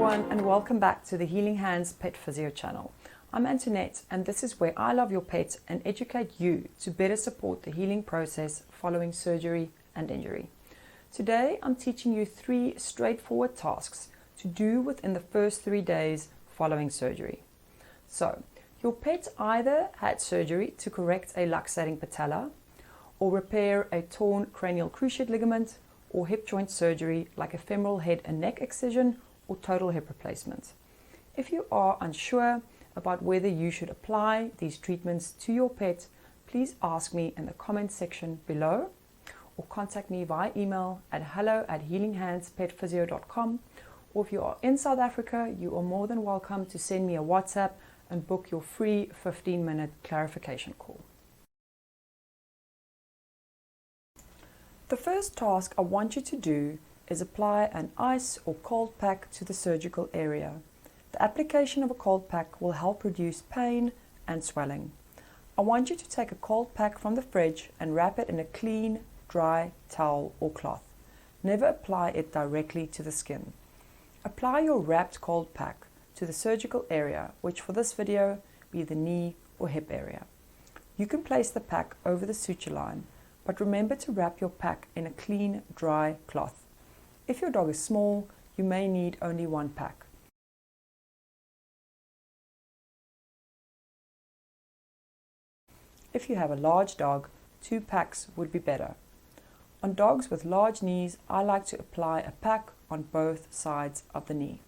everyone, and welcome back to the Healing Hands Pet Physio channel. I'm Antoinette, and this is where I love your pet and educate you to better support the healing process following surgery and injury. Today I'm teaching you 3 straightforward tasks to do within the first 3 days following surgery. So, your pet either had surgery to correct a luxating patella, or repair a torn cranial cruciate ligament, or hip joint surgery like a femoral head and neck excision or total hip replacement. If you are unsure about whether you should apply these treatments to your pet, please ask me in the comment section below or contact me via email at hello@healinghandspetphysio.com, or if you are in South Africa, you are more than welcome to send me a WhatsApp and book your free 15-minute clarification call. The first task I want you to do is apply an ice or cold pack to the surgical area. The application of a cold pack will help reduce pain and swelling. I want you to take a cold pack from the fridge and wrap it in a clean, dry towel or cloth. Never apply it directly to the skin. Apply your wrapped cold pack to the surgical area, which for this video be the knee or hip area. You can place the pack over the suture line, but remember to wrap your pack in a clean, dry cloth. If your dog is small, you may need only 1 pack. If you have a large dog, 2 packs would be better. On dogs with large knees, I like to apply a pack on both sides of the knee.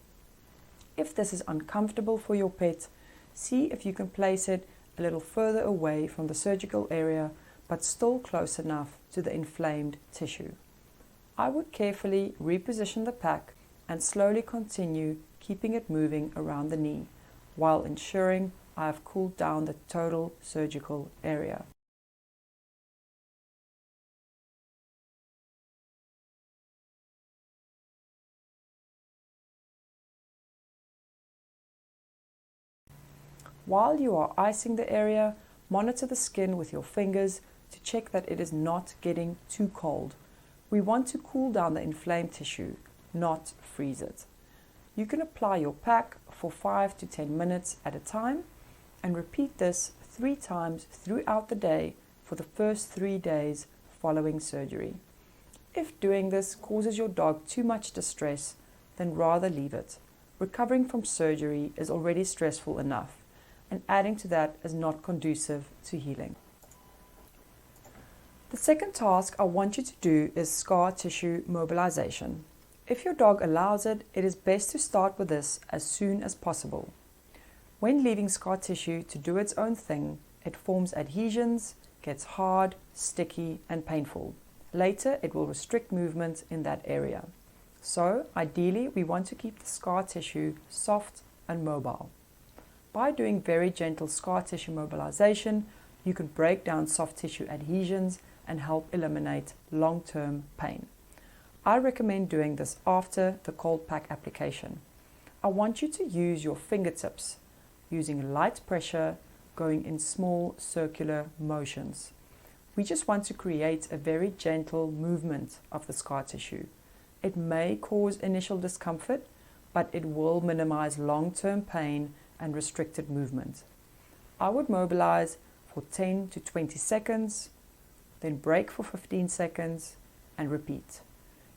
If this is uncomfortable for your pet, see if you can place it a little further away from the surgical area, but still close enough to the inflamed tissue. I would carefully reposition the pack and slowly continue keeping it moving around the knee while ensuring I have cooled down the total surgical area. While you are icing the area, monitor the skin with your fingers to check that it is not getting too cold. We want to cool down the inflamed tissue, not freeze it. You can apply your pack for 5 to 10 minutes at a time and repeat this 3 times throughout the day for the first 3 days following surgery. If doing this causes your dog too much distress, then rather leave it. Recovering from surgery is already stressful enough, and adding to that is not conducive to healing. The second task I want you to do is scar tissue mobilization. If your dog allows it, it is best to start with this as soon as possible. When leaving scar tissue to do its own thing, it forms adhesions, gets hard, sticky, and painful. Later, it will restrict movement in that area. So, ideally, we want to keep the scar tissue soft and mobile. By doing very gentle scar tissue mobilization, you can break down soft tissue adhesions and help eliminate long-term pain. I recommend doing this after the cold pack application. I want you to use your fingertips, using light pressure, going in small circular motions. We just want to create a very gentle movement of the scar tissue. It may cause initial discomfort, but it will minimize long-term pain and restricted movement. I would mobilize for 10 to 20 seconds, then break for 15 seconds and repeat.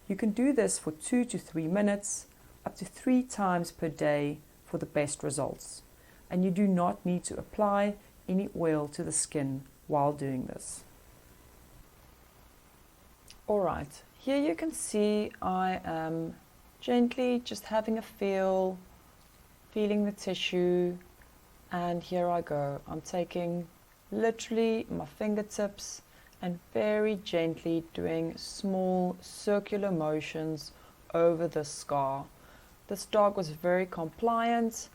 You can do this for 2 to 3 minutes, up to 3 times per day for the best results. And you do not need to apply any oil to the skin while doing this. Alright, here you can see I am gently just having a feeling the tissue, and here I go. I'm taking literally my fingertips and very gently doing small circular motions over the scar. This dog was very compliant,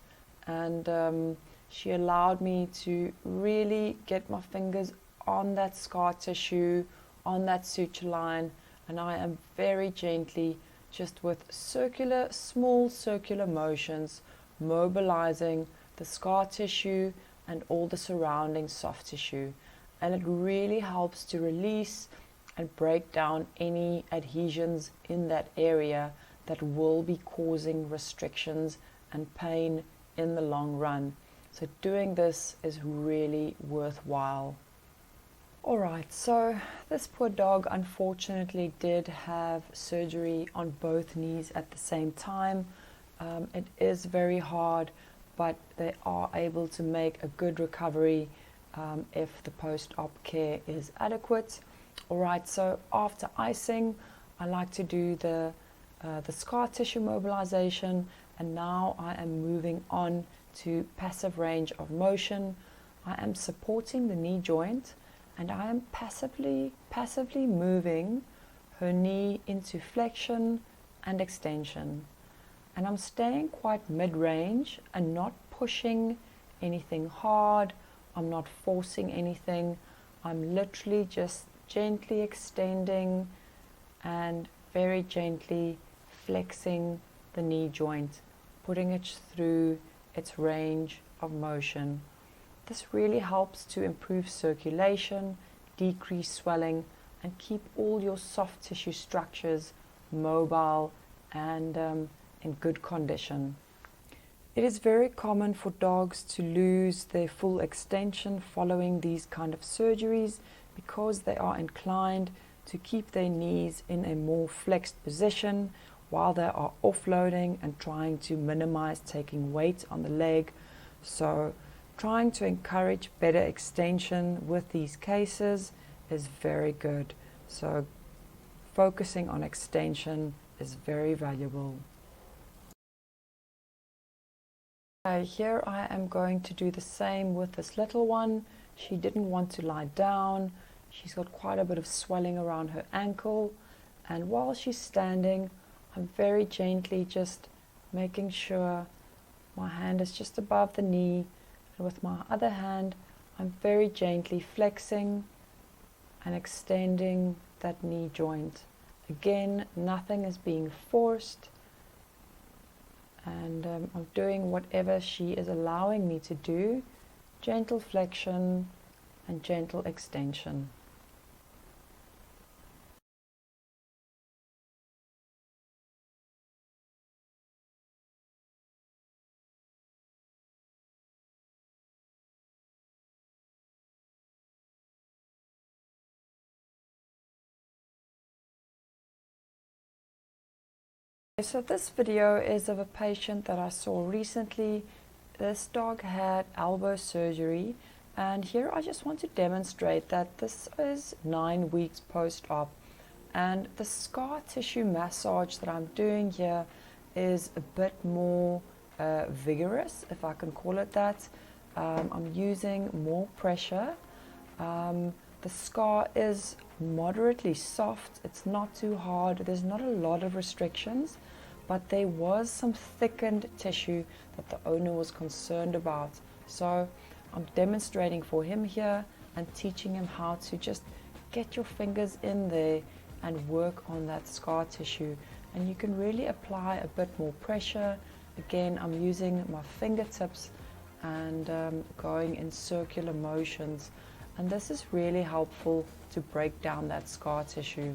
and she allowed me to really get my fingers on that scar tissue, on that suture line, and I am very gently, just with small circular motions, mobilizing the scar tissue and all the surrounding soft tissue. And it really helps to release and break down any adhesions in that area that will be causing restrictions and pain in the long run. So doing this is really worthwhile. Alright, so this poor dog unfortunately did have surgery on both knees at the same time. It is very hard, but they are able to make a good recovery if the post-op care is adequate. Alright, so after icing, I like to do the scar tissue mobilization, and now I am moving on to passive range of motion. I am supporting the knee joint, and I am passively moving her knee into flexion and extension. And I'm staying quite mid-range and not pushing anything hard. I'm not forcing anything. I'm literally just gently extending and very gently flexing the knee joint, putting it through its range of motion. This really helps to improve circulation, decrease swelling, and keep all your soft tissue structures mobile and in good condition. It is very common for dogs to lose their full extension following these kind of surgeries because they are inclined to keep their knees in a more flexed position while they are offloading and trying to minimize taking weight on the leg. So trying to encourage better extension with these cases is very good. So focusing on extension is very valuable. Here I am going to do the same with this little one. She didn't want to lie down. She's got quite a bit of swelling around her ankle, and while she's standing, I'm very gently just making sure my hand is just above the knee, and with my other hand I'm very gently flexing and extending that knee joint. Again, nothing is being forced, and I'm doing whatever she is allowing me to do. Gentle flexion and gentle extension. So this video is of a patient that I saw recently. This dog had elbow surgery, and here I just want to demonstrate that this is 9 weeks post-op, and the scar tissue massage that I'm doing here is a bit more vigorous, if I can call it that. I'm using more pressure. The scar is moderately soft, it's not too hard, there's not a lot of restrictions, but there was some thickened tissue that the owner was concerned about. So I'm demonstrating for him here and teaching him how to just get your fingers in there and work on that scar tissue, and you can really apply a bit more pressure. Again, I'm using my fingertips and going in circular motions, and this is really helpful to break down that scar tissue.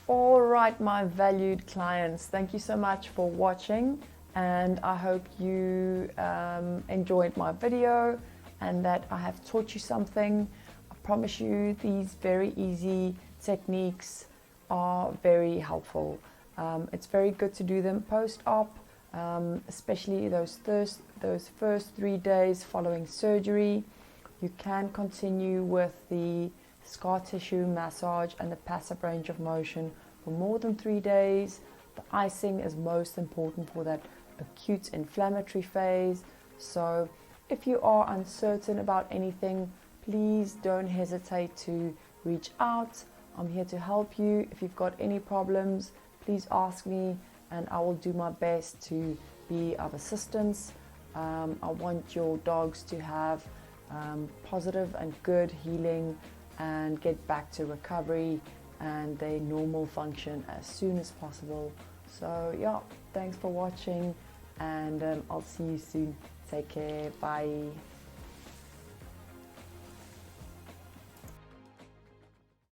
All right, my valued clients, thank you so much for watching, and I hope you enjoyed my video and that I have taught you something. I promise you these very easy techniques are very helpful. It's very good to do them post-op, especially those first 3 days following surgery. You can continue with the scar tissue massage and the passive range of motion for more than 3 days. The icing is most important for that acute inflammatory phase. So if you are uncertain about anything, please don't hesitate to reach out. I'm here to help you. If you've got any problems, please ask me and I will do my best to be of assistance. I want your dogs to have positive and good healing and get back to recovery and their normal function as soon as possible. So yeah, thanks for watching, and I'll see you soon. Take care. Bye.